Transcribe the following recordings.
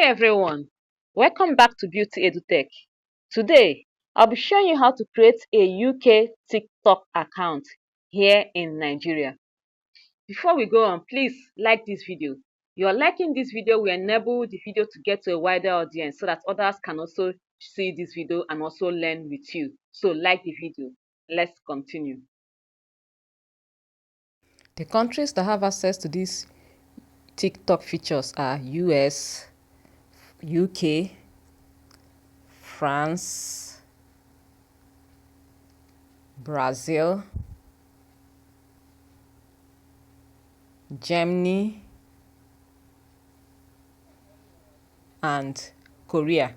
Everyone, welcome back to Beauty EduTech. Today, I'll be showing you how to create a UK TikTok account here in Nigeria. Before we go on, please like this video. Your liking this video will enable the video to get to a wider audience so that others can also see this video and also learn with you. So like the video. Let's continue. The countries that have access to these TikTok features are US, UK, France, Brazil, Germany, and Korea.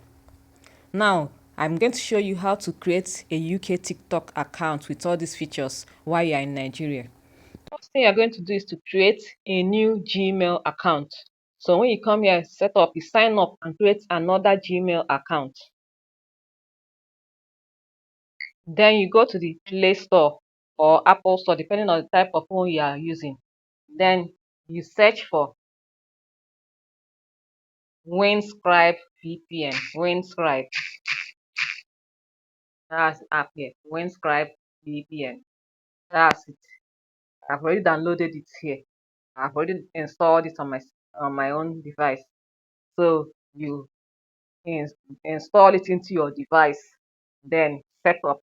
Now, I'm going to show you how to create a UK TikTok account with all these features while you're in Nigeria. First thing you're going to do is to create a new Gmail account. So when you come here, set up, you sign up and create another Gmail account. Then you go to the Play Store or Apple Store, depending on the type of phone you are using. Then you search for Windscribe VPN. Windscribe. That's the app here. Windscribe VPN. That's it. I've already downloaded it here. I've already installed it on my own device. So you install it into your device, then set up.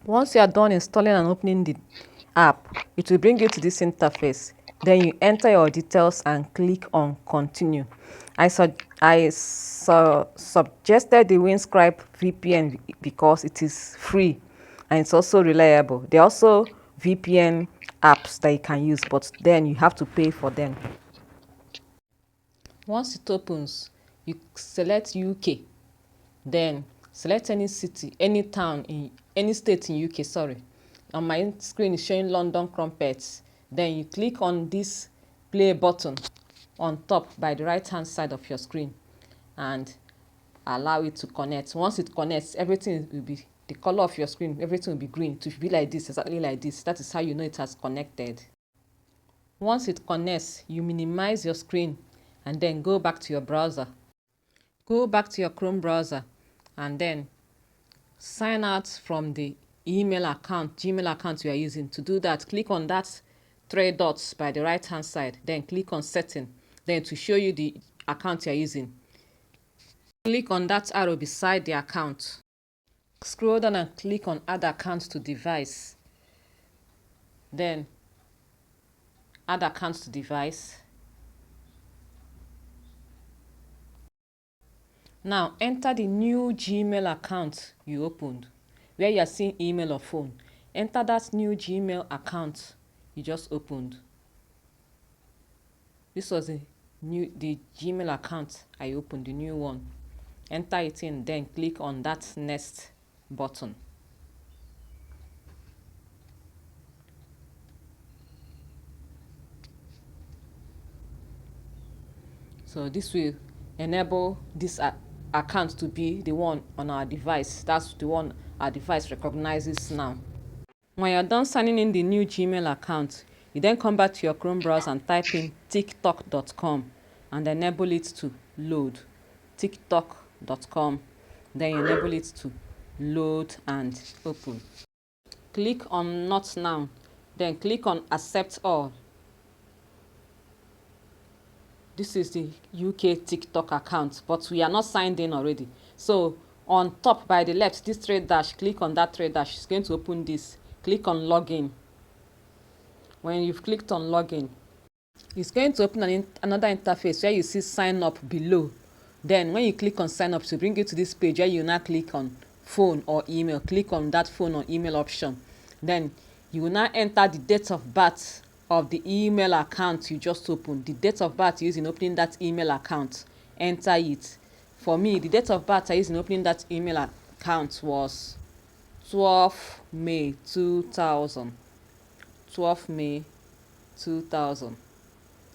Once you are done installing and opening the app, it will bring you to this interface. Then you enter your details and click on continue. I suggested the Windscribe VPN because it is free and it's also reliable. There are also VPN apps that you can use, but then you have to pay for them. Once it opens, you select UK, then select any city, any town in any state in UK, sorry. On my screen is showing London Crumpets. Then you click on this play button on top by the right hand side of your screen and allow it to connect. Once it connects, everything will be the color of your screen, everything will be green to be like this, exactly like this. That is how you know it has connected. Once it connects, you minimize your screen and then go back to your browser. Go back to your Chrome browser and then sign out from the Gmail account you are using. To do that, click on that three dots by the right hand side, then click on setting. Then to show you the account you are using, click on that arrow beside the account. Scroll down and click on add account to device. Then add account to device. Now enter the new Gmail account you opened where you are seeing email or phone. Enter that new Gmail account you just opened. This was the Gmail account I opened, the new one. Enter it in, then click on that next button. So this will enable this account to be the one on our device. That's the one our device recognizes now. When you're done signing in the new Gmail account, you then come back to your Chrome browser and type in tiktok.com and enable it to load. tiktok.com, then you enable it to load and open. Click on not now, then click on accept all. This is the UK TikTok account, but we are not signed in already. So on top by the left, this three dash, click on that three dash. It's going to open this. Click on login. When you've clicked on login, it's going to open another interface where you see sign up below. Then when you click on sign up, to bring you to this page where you now click on phone or email. Click on that phone or email option. Then you will now enter the date of birth of the email account you just opened. The date of birth you use in opening that email account. Enter it. For me, the date of birth I used in opening that email account was 12 May 2000. 12 May 2000.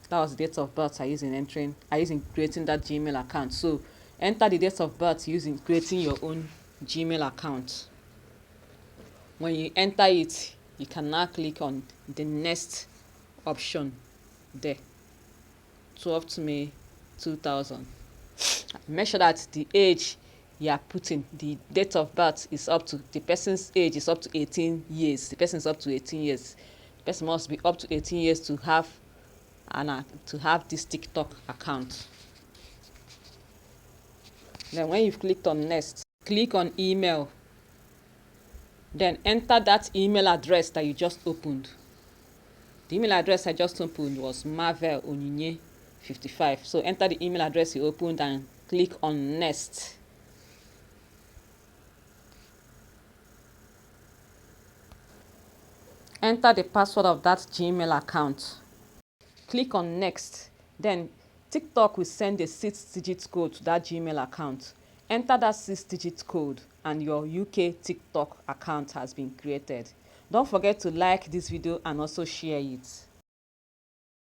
That was the date of birth I used in creating that Gmail account. So enter the date of birth using creating your own Gmail account. When you enter it, you can now click on the next option there. 12th May 2000. Make sure that the age you are putting, the date of birth is up to, the person's age is up to 18 years. The person is up to 18 years. The person must be up to 18 years to have this TikTok account. Then when you've clicked on next, click on email. Then enter that email address that you just opened. The email address I just opened was Marvel Onyinye 55. So enter the email address you opened and click on next. Enter the password of that Gmail account. Click on next. Then TikTok will send a 6-digit code to that Gmail account. Enter that 6-digit code and your UK TikTok account has been created. Don't forget to like this video and also share it.